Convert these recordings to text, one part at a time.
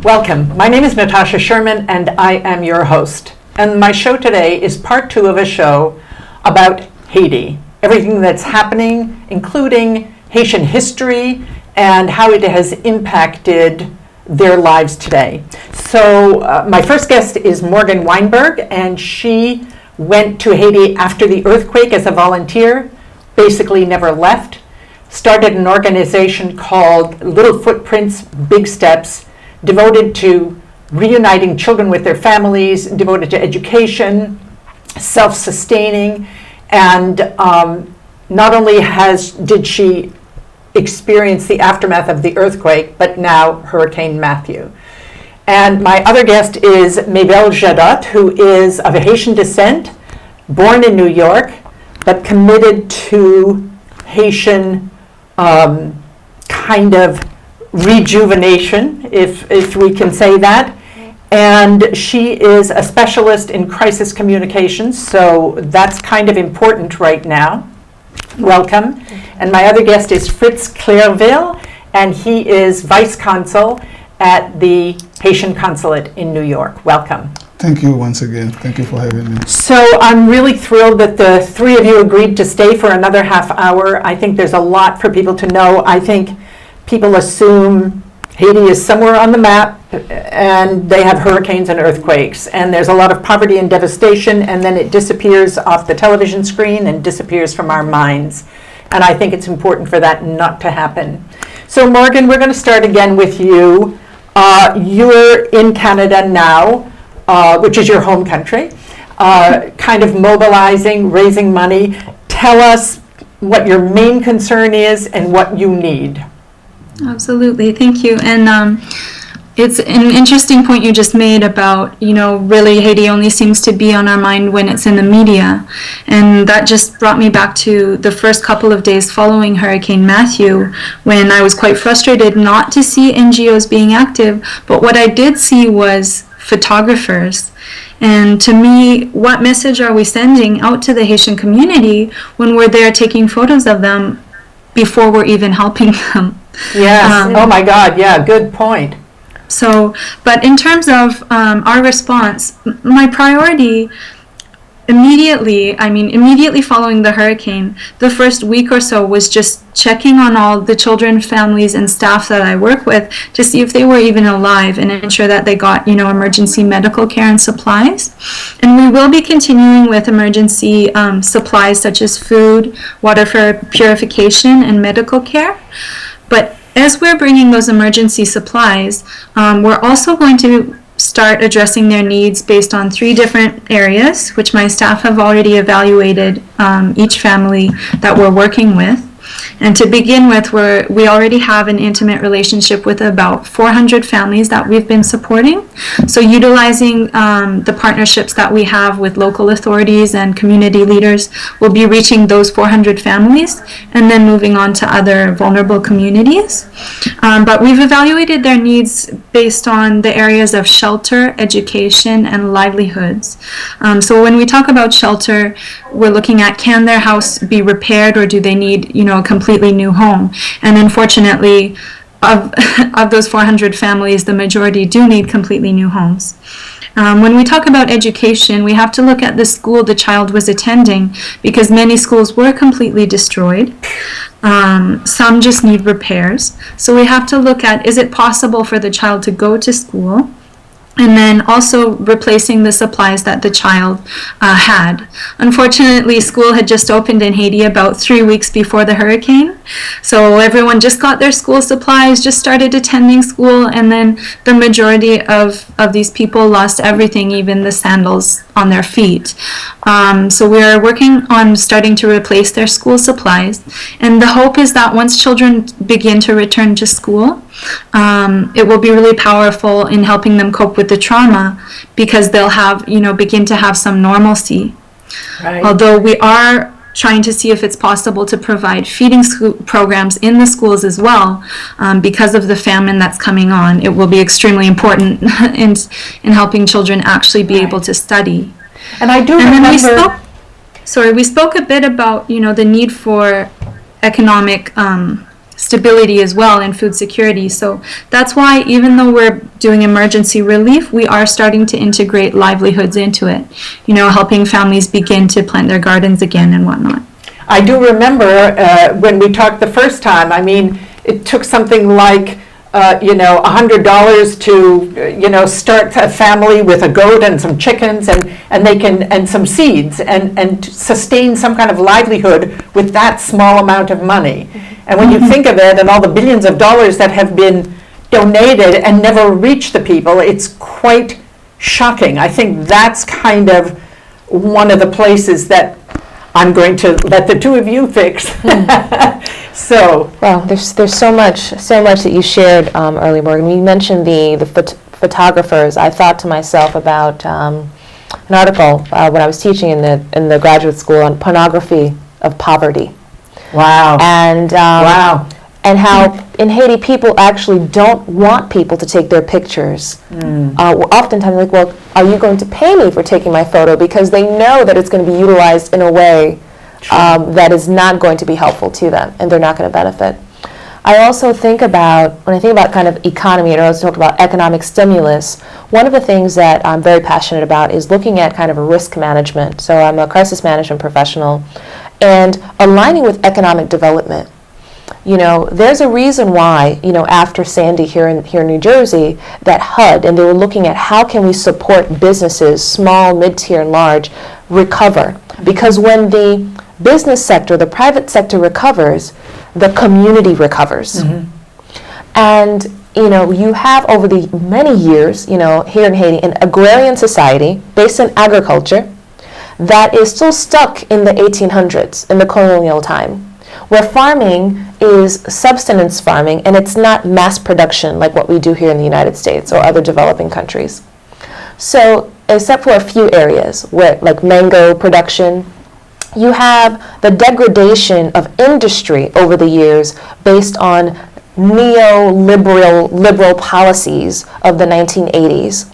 Welcome. My name is Natasha Sherman, and I am your host. And my show today is part 2 of a show about Haiti, everything that's happening, including Haitian history and how it has impacted their lives today. So my first guest is Morgan Wienberg, and she went to Haiti after the earthquake as a volunteer, basically never left, started an organization called Little Footprints, Big Steps, devoted to reuniting children with their families, devoted to education, self-sustaining, and not only did she experience the aftermath of the earthquake, but now Hurricane Matthew. And my other guest is Maybelle Jadotte, who is of Haitian descent, born in New York, but committed to Haitian kind of rejuvenation, if we can say that. And she is a specialist in crisis communications, so that's kind of important right now. Welcome. And my other guest is Fritz Clairvil, and he is Vice Consul at the Haitian Consulate in New York. Welcome. Thank you once again. Thank you for having me. So I'm really thrilled that the three of you agreed to stay for another half hour. I think there's a lot for people to know. I think people assume Haiti is somewhere on the map and they have hurricanes and earthquakes, and there's a lot of poverty and devastation, and then it disappears off the television screen and disappears from our minds. And I think it's important for that not to happen. So Morgan, we're going to start again with you. You're in Canada now, which is your home country, kind of mobilizing, raising money. Tell us what your main concern is and what you need. Absolutely, thank you. And it's an interesting point you just made about, really Haiti only seems to be on our mind when it's in the media. And that just brought me back to the first couple of days following Hurricane Matthew, when I was quite frustrated not to see NGOs being active, but what I did see was photographers. And to me, what message are we sending out to the Haitian community when we're there taking photos of them before we're even helping them? Yes. Oh my God. Yeah. Good point. So, but in terms of our response, my priority immediately following the hurricane, the first week or so was just checking on all the children, families, and staff that I work with to see if they were even alive and ensure that they got, emergency medical care and supplies. And we will be continuing with emergency supplies such as food, water for purification, and medical care. But as we're bringing those emergency supplies, we're also going to start addressing their needs based on 3 different areas, which my staff have already evaluated each family that we're working with. And to begin with, we already have an intimate relationship with about 400 families that we've been supporting. So utilizing the partnerships that we have with local authorities and community leaders, we'll be reaching those 400 families and then moving on to other vulnerable communities. But we've evaluated their needs based on the areas of shelter, education, and livelihoods. So when we talk about shelter, we're looking at, can their house be repaired, or do they need, a completely new home? And unfortunately, of those 400 families, the majority do need completely new homes. When we talk about education, we have to look at the school the child was attending, because many schools were completely destroyed. Some just need repairs. So we have to look at, is it possible for the child to go to school? And then also replacing the supplies that the child had. Unfortunately, school had just opened in Haiti about 3 weeks before the hurricane. So everyone just got their school supplies, just started attending school, and then the majority of these people lost everything, even the sandals on their feet. So we are working on starting to replace their school supplies. And the hope is that once children begin to return to school, it will be really powerful in helping them cope with the trauma, because they'll have, begin to have some normalcy. Right. Although we are trying to see if it's possible to provide feeding programs in the schools as well, because of the famine that's coming on. It will be extremely important in helping children actually be able to study. And I do remember... we spoke a bit about, the need for economic stability as well and food security. So that's why even though we're doing emergency relief, we are starting to integrate livelihoods into it, you know, helping families begin to plant their gardens again and whatnot. I do remember when we talked the first time, I mean, it took something like, $100 to, start a family with a goat and some chickens and some seeds and to sustain some kind of livelihood with that small amount of money. And when you think of it and all the billions of dollars that have been donated and never reached the people, it's quite shocking. I think that's kind of one of the places that I'm going to let the two of you fix. So, well, there's so much that you shared earlier, Morgan. You mentioned the photographers. I thought to myself about an article when I was teaching in the graduate school on pornography of poverty. Wow. And wow. And how in Haiti people actually don't want people to take their pictures. Oftentimes like, well, are you going to pay me for taking my photo? Because they know that it's going to be utilized in a way that is not going to be helpful to them, and they're not going to benefit. I also think about, when I think about kind of economy, and I also talk about economic stimulus, one of the things that I'm very passionate about is looking at kind of a risk management. So I'm a crisis management professional, and aligning with economic development. You know, there's a reason why, after Sandy here in New Jersey, that HUD, and they were looking at how can we support businesses, small, mid-tier, and large, recover. Because when the business sector, the private sector recovers, the community recovers. And, you have over the many years, here in Haiti, an agrarian society based on agriculture that is still stuck in the 1800s, in the colonial time, where farming is subsistence farming, and it's not mass production like what we do here in the United States or other developing countries. So, except for a few areas, where like mango production, you have the degradation of industry over the years based on liberal policies of the 1980s.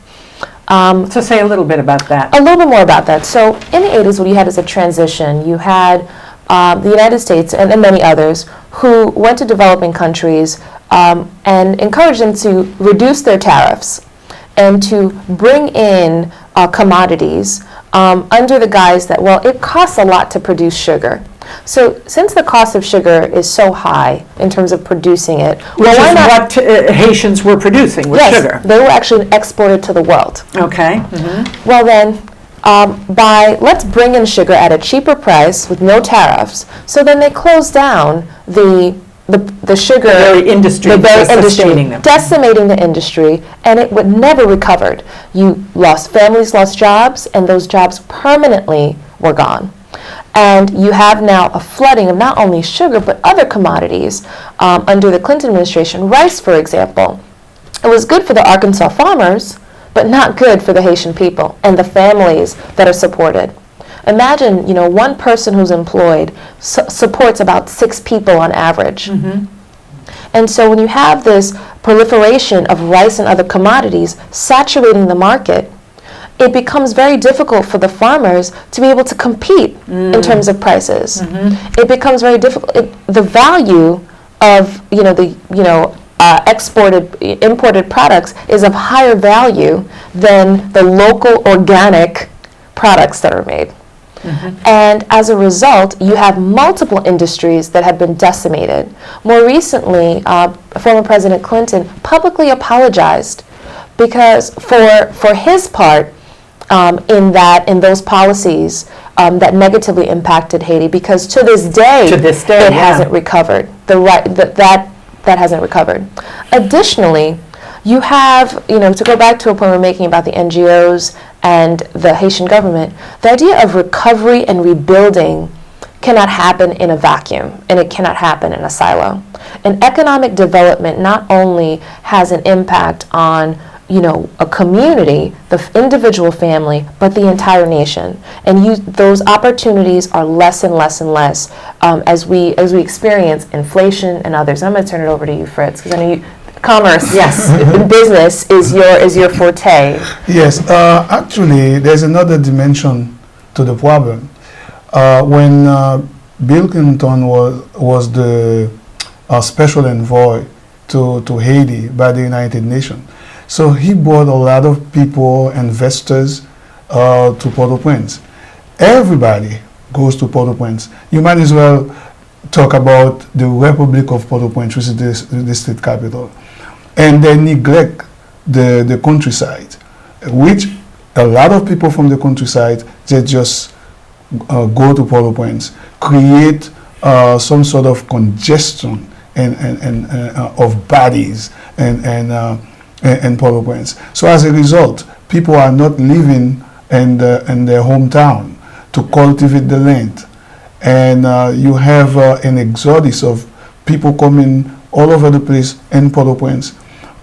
So say a little bit about that. A little bit more about that. So in the 80s, what you had is a transition. You had the United States and many others who went to developing countries and encouraged them to reduce their tariffs and to bring in commodities under the guise that, well, it costs a lot to produce sugar. So since the cost of sugar is so high in terms of producing it, which is what Haitians were producing with sugar. They were actually exported to the world. Okay. Well then, let's bring in sugar at a cheaper price with no tariffs. So then they closed down the sugar, the very industry, decimating the industry, and it would never recovered. Families lost jobs, and those jobs permanently were gone. And you have now a flooding of not only sugar, but other commodities under the Clinton administration. Rice, for example. It was good for the Arkansas farmers, but not good for the Haitian people and the families that are supported. Imagine, one person who's employed supports about 6 people on average. And so when you have this proliferation of rice and other commodities saturating the market, it becomes very difficult for the farmers to be able to compete in terms of prices. It becomes very difficult. The value of imported products is of higher value than the local organic products that are made. And as a result, you have multiple industries that have been decimated. More recently, former President Clinton publicly apologized because for his part in those policies that negatively impacted Haiti, because to this day it hasn't recovered. That hasn't recovered. Additionally, you have, to go back to a point we're making about the NGO'S and the Haitian government, the idea of recovery and rebuilding cannot happen in a vacuum, and it cannot happen in a silo. And economic development not only has an impact on a community, the individual family, but the entire nation. And those opportunities are less and less and less as we experience inflation and others. I'm going to turn it over to you, Fritz, because I know commerce, yes, business is your forte. Yes, actually, there's another dimension to the problem. When Bill Clinton was the a special envoy to Haiti by the United Nations. So he brought a lot of people, investors, to Port-au-Prince. Everybody goes to Port-au-Prince. You might as well talk about the Republic of Port-au-Prince, which is the state capital. And they neglect the countryside, which a lot of people from the countryside, they just go to Port-au-Prince, create some sort of congestion and of bodies and Port-au-Prince. So as a result, people are not living in their hometown to cultivate the land. And you have an exodus of people coming all over the place in Port-au-Prince.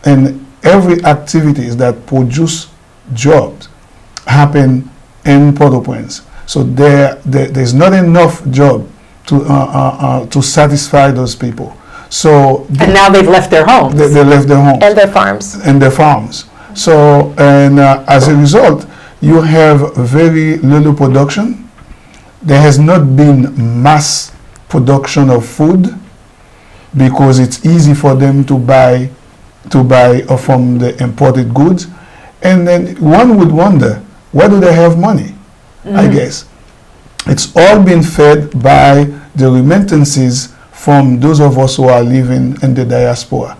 And every activities that produce jobs happen in Port-au-Prince. So there's not enough job to satisfy those people. So and now they've left their homes. They left their homes. And their farms. And their farms. So, and as a result, you have very little production. There has not been mass production of food because it's easy for them to buy from the imported goods. And then one would wonder, where do they have money? I guess it's all been fed by the remittances from those of us who are living in the diaspora.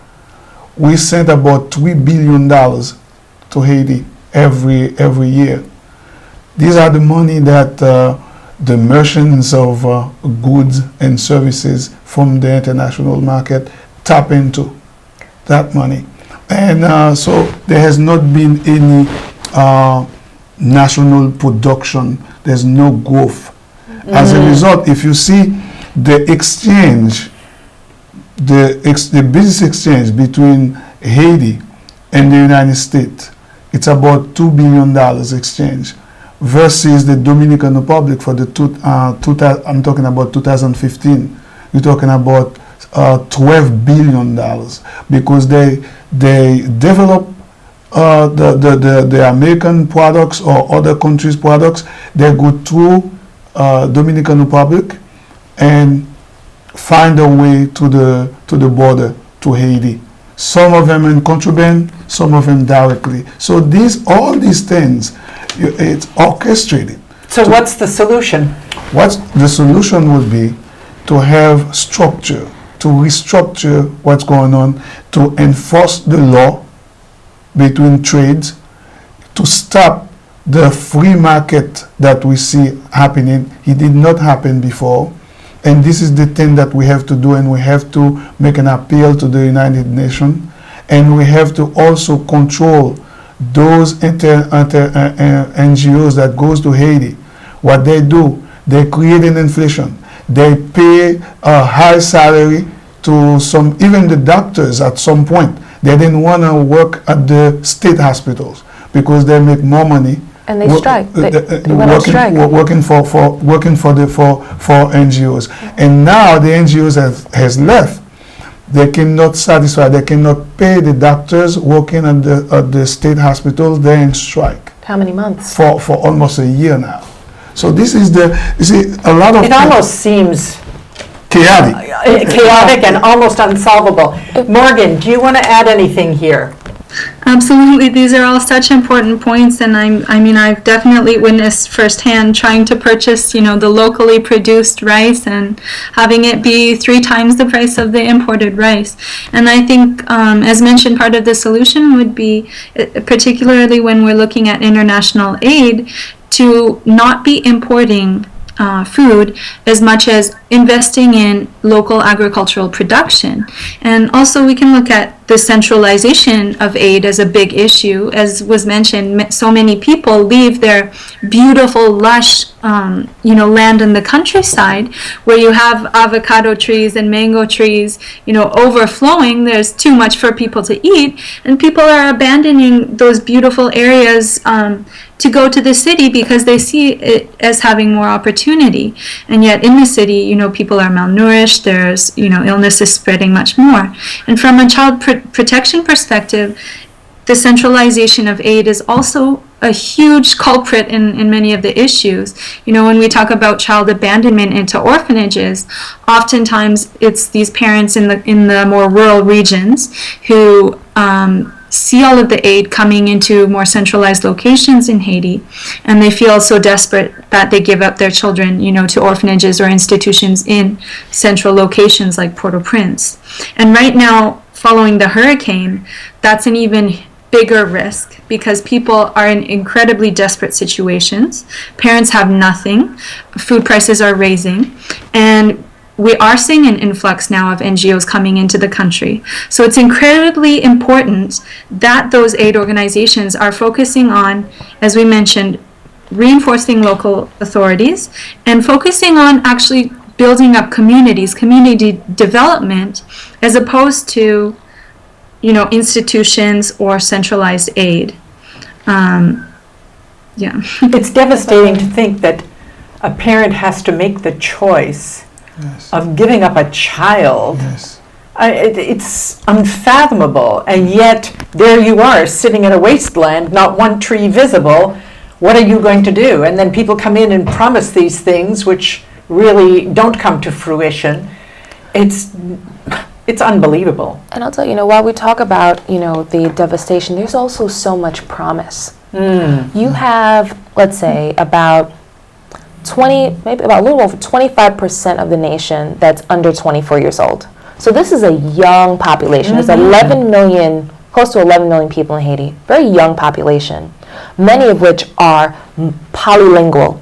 We sent about $3 billion to Haiti every year. These are the money that the merchants of goods and services from the international market tap into that money. And so there has not been any national production. There's no growth. As a result, if you see the exchange, the business exchange between Haiti and the United States, it's about $2 billion exchange versus the Dominican Republic for the I'm talking about 2015. You're talking about $12 billion because they develop the American products or other countries' products. They go through Dominican Republic and find a way to the border to Haiti. Some of them in contraband, some of them directly. So all these things, it's orchestrated. So what's the solution? What the solution would be to have structure, to restructure what's going on, to enforce the law between trades, to stop the free market that we see happening. It did not happen before. And this is the thing that we have to do, and we have to make an appeal to the United Nations, and we have to also control those NGO'S that goes to Haiti. What they do, they create an inflation. They pay a high salary to even the doctors at some point. They didn't want to work at the state hospitals because they make more money. And they strike. They went on strike. Working for NGOs, and now the NGOs has left. They cannot satisfy. They cannot pay the doctors working at the state hospitals. They're in strike. How many months? For almost a year now. So this is you see a lot of. It almost seems chaotic and almost unsolvable. Morgan, do you want to add anything here? Absolutely, these are all such important points, and I've definitely witnessed firsthand trying to purchase, the locally produced rice and having it be 3 times the price of the imported rice. And I think, as mentioned, part of the solution would be, particularly when we're looking at international aid, to not be importing food as much as investing in local agricultural production. And also we can look at the centralization of aid as a big issue. As was mentioned, so many people leave their beautiful, lush, land in the countryside where you have avocado trees and mango trees, overflowing. There's too much for people to eat, and people are abandoning those beautiful areas to go to the city because they see it as having more opportunity. And yet in the city, people are malnourished, there's, illness is spreading much more. And from a child protection perspective, the centralization of aid is also a huge culprit in many of the issues. When we talk about child abandonment into orphanages, oftentimes it's these parents in the more rural regions who see all of the aid coming into more centralized locations in Haiti, and they feel so desperate that they give up their children, to orphanages or institutions in central locations like Port-au-Prince. And right now, following the hurricane, that's an even bigger risk because people are in incredibly desperate situations. Parents have nothing. Food prices are rising, and we are seeing an influx now of NGOs coming into the country. So it's incredibly important that those aid organizations are focusing on, as we mentioned, reinforcing local authorities and focusing on actually building up communities, community development, as opposed to, institutions or centralized aid. It's devastating to think that a parent has to make the choice of giving up a child. It's unfathomable, and yet there you are sitting in a wasteland, not one tree visible. What are you going to do? And then people come in and promise these things which really don't come to fruition. It's unbelievable. And I'll tell you, while we talk about, the devastation, there's also so much promise. You have, let's say, about maybe about a little over 25% of the nation that's under 24 years old. So this is a young population. There's 11 million, close to 11 million people in Haiti. Very young population, many of which are polylingual.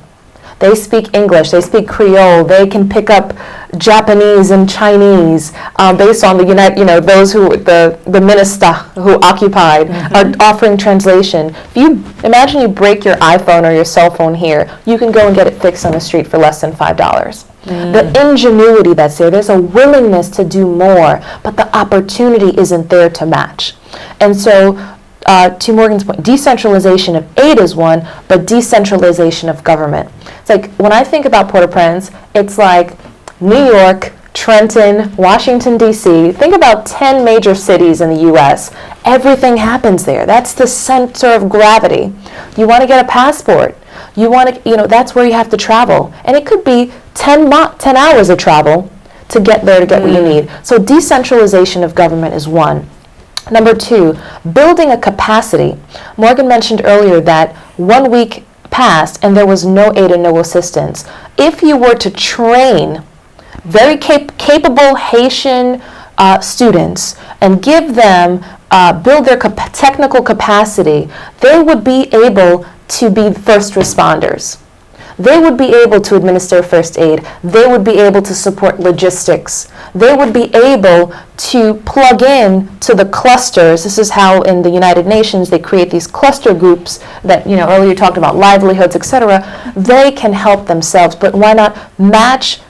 They speak English, they speak Creole, they can pick up Japanese and Chinese based on those who, the minister who occupied are offering translation. If you imagine you break your iPhone or your cell phone here, you can go and get it fixed on the street for less than $5. The ingenuity that's there, there's a willingness to do more, but the opportunity isn't there to match. And so, to Morgan's point, decentralization of aid is one, but decentralization of government. It's like, when I think about Port-au-Prince, it's like New York, Trenton, Washington, D.C. Think about 10 major cities in the U.S. Everything happens there. That's the center of gravity. You want to get a passport. You want to, that's where you have to travel. And it could be 10 hours of travel to get there to get what you need. So decentralization of government is one. Number two, building a capacity. Morgan mentioned earlier that 1 week passed and there was no aid and no assistance. If you were to train very capable Haitian students and give them, build their technical capacity, they would be able to be first responders. They would be able to administer first aid. They would be able to support logistics. They would be able to plug in to the clusters. This is how in the United Nations they create these cluster groups that, earlier you talked about livelihoods, etc. They can help themselves, but why not match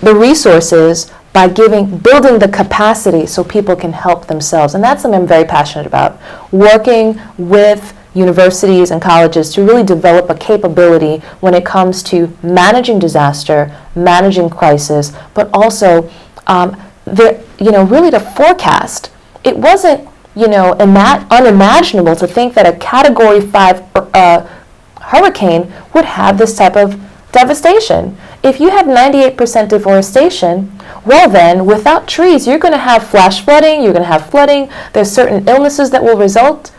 the resources by building the capacity so people can help themselves? And that's something I'm very passionate about, working with universities and colleges to really develop a capability when it comes to managing disaster, managing crisis, but also really to forecast. It wasn't unimaginable to think that a Category 5 hurricane would have this type of devastation. If you have 98% deforestation, well then, without trees, you're going to have flash flooding, you're going to have flooding, there's certain illnesses that will result.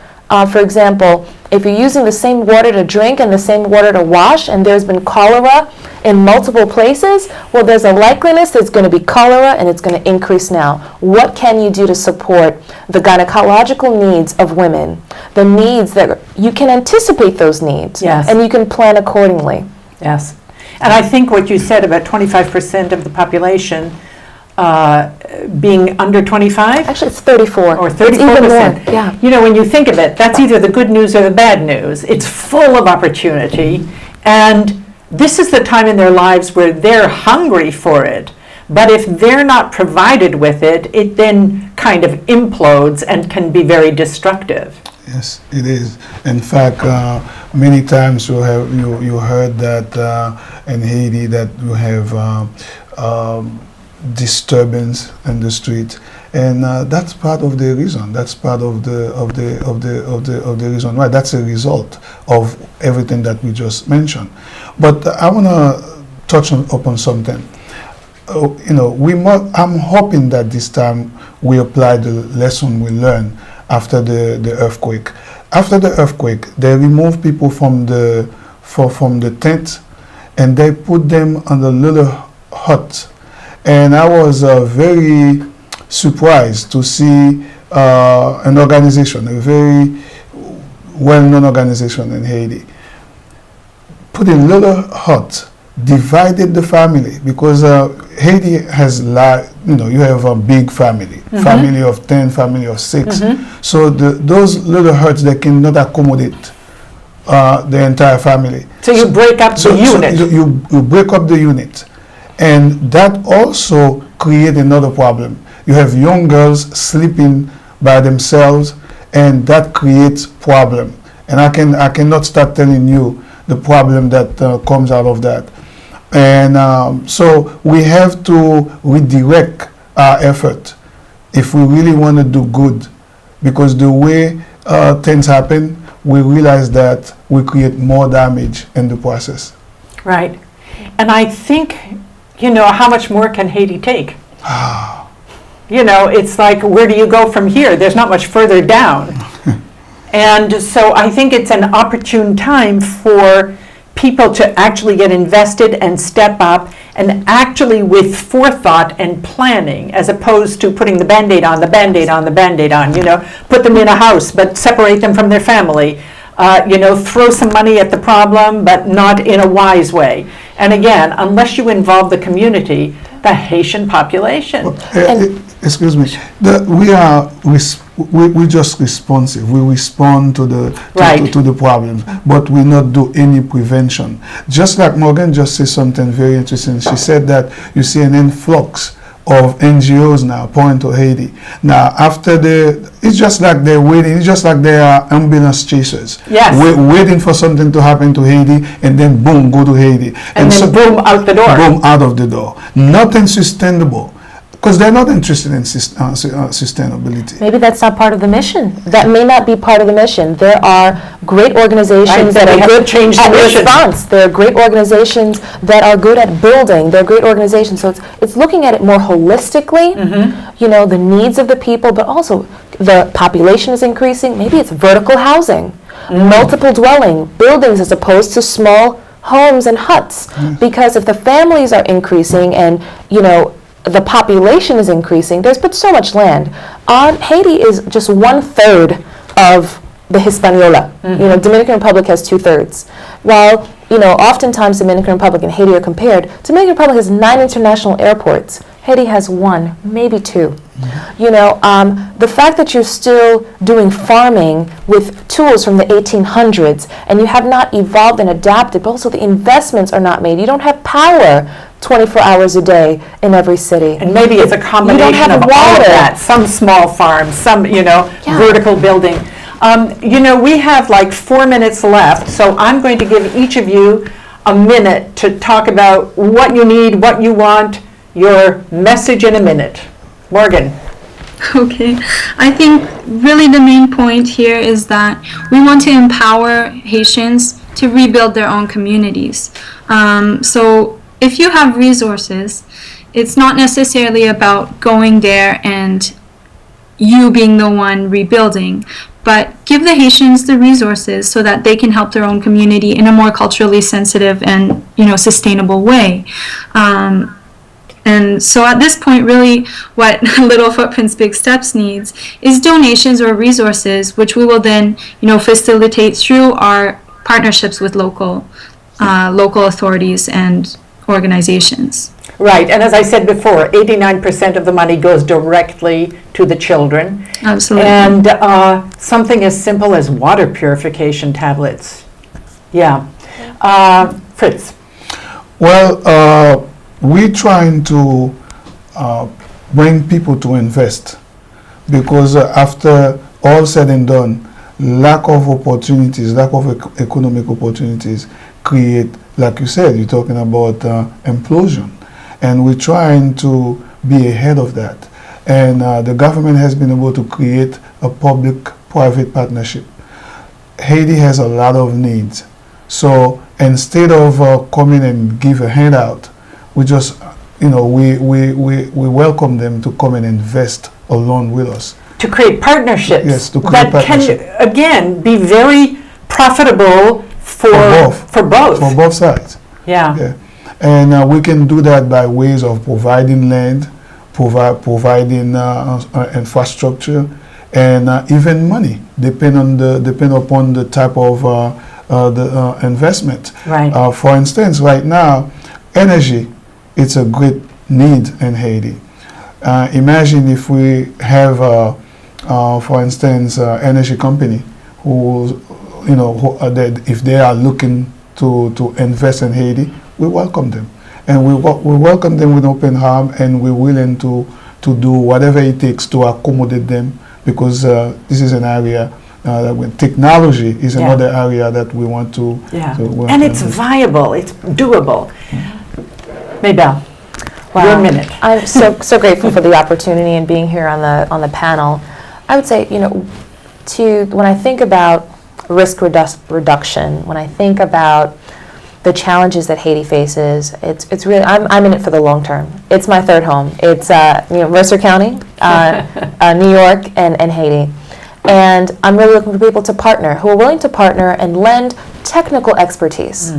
For example, if you're using the same water to drink and the same water to wash, and there's been cholera in multiple places, well, there's a likeliness there's going to be cholera, and it's going to increase now. What can you do to support the gynecological needs of women? The needs that you can anticipate those needs, and you can plan accordingly. Yes. And I think what you said about 25% of the population being under 25? Actually, it's 34. Or 34%. It's even more, yeah. When you think of it, that's either the good news or the bad news. It's full of opportunity, and this is the time in their lives where they're hungry for it. But if they're not provided with it, it then kind of implodes and can be very destructive. Yes, it is. In fact, many times you heard that in Haiti that you have disturbance in the street, And that's part of the reason. That's part of the reason why. That's a result of everything that we just mentioned. But I want to touch upon something. I'm hoping that this time we apply the lesson we learned after the earthquake. After the earthquake, they removed people from the tent, and they put them on the little hut. And I was very surprised to see an organization, a very well-known organization in Haiti, put a little hut, divided the family, because Haiti has, you have a big family, family of 10, family of 6. So those little huts, they cannot accommodate the entire family. So you break up the unit. So you break up the unit. And that also creates another problem. You have young girls sleeping by themselves, and that creates problem. And I cannot start telling you the problem that comes out of that. And so we have to redirect our effort if we really want to do good, because the way things happen, we realize that we create more damage in the process. Right. And I think, how much more can Haiti take? It's like, where do you go from here? There's not much further down. And so I think it's an opportune time for people to actually get invested and step up, and actually with forethought and planning, as opposed to putting the Band-Aid on, the Band-Aid on, the Band-Aid on, put them in a house, but separate them from their family, throw some money at the problem, but not in a wise way. And again, unless you involve the community, the Haitian population. Excuse me. We're just responsive. We respond to the problems, but we not do any prevention. Just like Morgan just said something very interesting. She said that you see an influx of NGO'S now pouring to Haiti. Now, it's just like they're waiting. It's just like they are ambulance chasers. Yes. Waiting for something to happen to Haiti, and then boom, go to Haiti. And then so, boom, out the door. Boom, out of the door. Nothing sustainable. Because they're not interested in sustainability. Maybe that's not part of the mission. That may not be part of the mission. There are great organizations that are good at response. There are great organizations that are good at building. There are great organizations. So it's looking at it more holistically, the needs of the people, but also the population is increasing. Maybe it's vertical housing, multiple dwelling, buildings as opposed to small homes and huts. Because if the families are increasing and, the population is increasing, there's but so much land. Haiti is just 1/3 of the Hispaniola. Dominican Republic has 2/3. While, oftentimes Dominican Republic and Haiti are compared, Dominican Republic has 9 international airports. Haiti has 1, maybe 2. The fact that you're still doing farming with tools from the 1800s, and you have not evolved and adapted, but also the investments are not made. You don't have power 24 hours a day in every city. And maybe it's a combination of all of that. Some small farms, some, vertical building. We have like 4 minutes left, so I'm going to give each of you a minute to talk about what you need, what you want, your message in a minute. Morgan. Okay. I think really the main point here is that we want to empower Haitians to rebuild their own communities. So if you have resources, it's not necessarily about going there and you being the one rebuilding, but give the Haitians the resources so that they can help their own community in a more culturally sensitive and, sustainable way. And so at this point, really, what Little Footprints, Big Steps needs is donations or resources, which we will then, facilitate through our partnerships with local authorities and organizations. Right, and as I said before, 89% of the money goes directly to the children. Absolutely. And something as simple as water purification tablets. Yeah. Fritz. Well, we're trying to bring people to invest, because after all said and done, lack of opportunities, lack of economic opportunities create, like you said, you're talking about implosion. And we're trying to be ahead of that. And the government has been able to create a public-private partnership. Haiti has a lot of needs. So instead of coming and give a handout, we just, we welcome them to come and invest along with us. To create partnerships Yes, to create that partnership. can, again, be very profitable for both. For both sides. Yeah. Yeah. And we can do that by ways of providing land, providing infrastructure, and even money, depend upon the type of the investment. Right. For instance, right now, energy, it's a great need in Haiti. Imagine if we have, for instance, energy company who, if they are looking to invest in Haiti, we welcome them, and we welcome them with open arms, and we're willing to do whatever it takes to accommodate them, because this is an area that when technology is another area that we want to. Yeah. To and it's viable. It's doable. Maybelle, your minute. I'm so grateful for the opportunity and being here on the panel. I would say, when I think about risk reduction, when I think about the challenges that Haiti faces, it's really, I'm in it for the long term. It's my third home. It's Mercer County, New York, and Haiti. And I'm really looking for people to partner, who are willing to partner and lend technical expertise.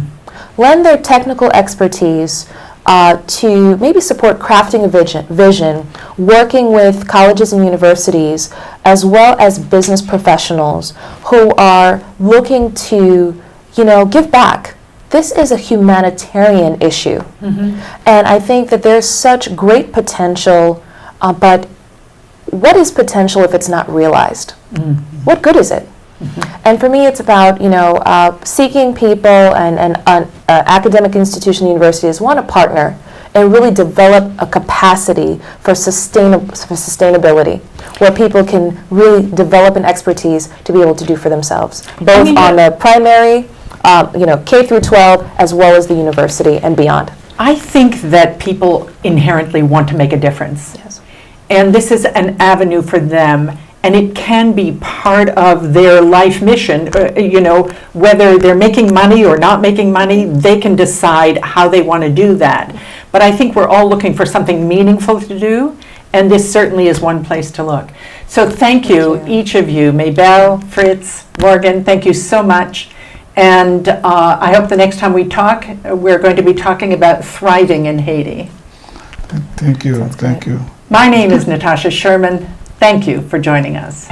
Lend their technical expertise to maybe support crafting a vision, working with colleges and universities, as well as business professionals who are looking to, give back. This is a humanitarian issue. And I think that there's such great potential, but what is potential if it's not realized? What good is it? And for me, it's about seeking people and academic institution, universities want to partner and really develop a capacity for sustainability, where people can really develop an expertise to be able to do for themselves, both on the primary, K through 12, as well as the university and beyond. I think that people inherently want to make a difference. Yes. And this is an avenue for them, and it can be part of their life mission. Whether they're making money or not making money, they can decide how they want to do that. But I think we're all looking for something meaningful to do, and this certainly is one place to look. So thank you, each of you, Maybelle, Fritz, Morgan, thank you so much. And I hope the next time we talk, we're going to be talking about thriving in Haiti. Thank you. Thank you. My name is Natasha Sherman. Thank you for joining us.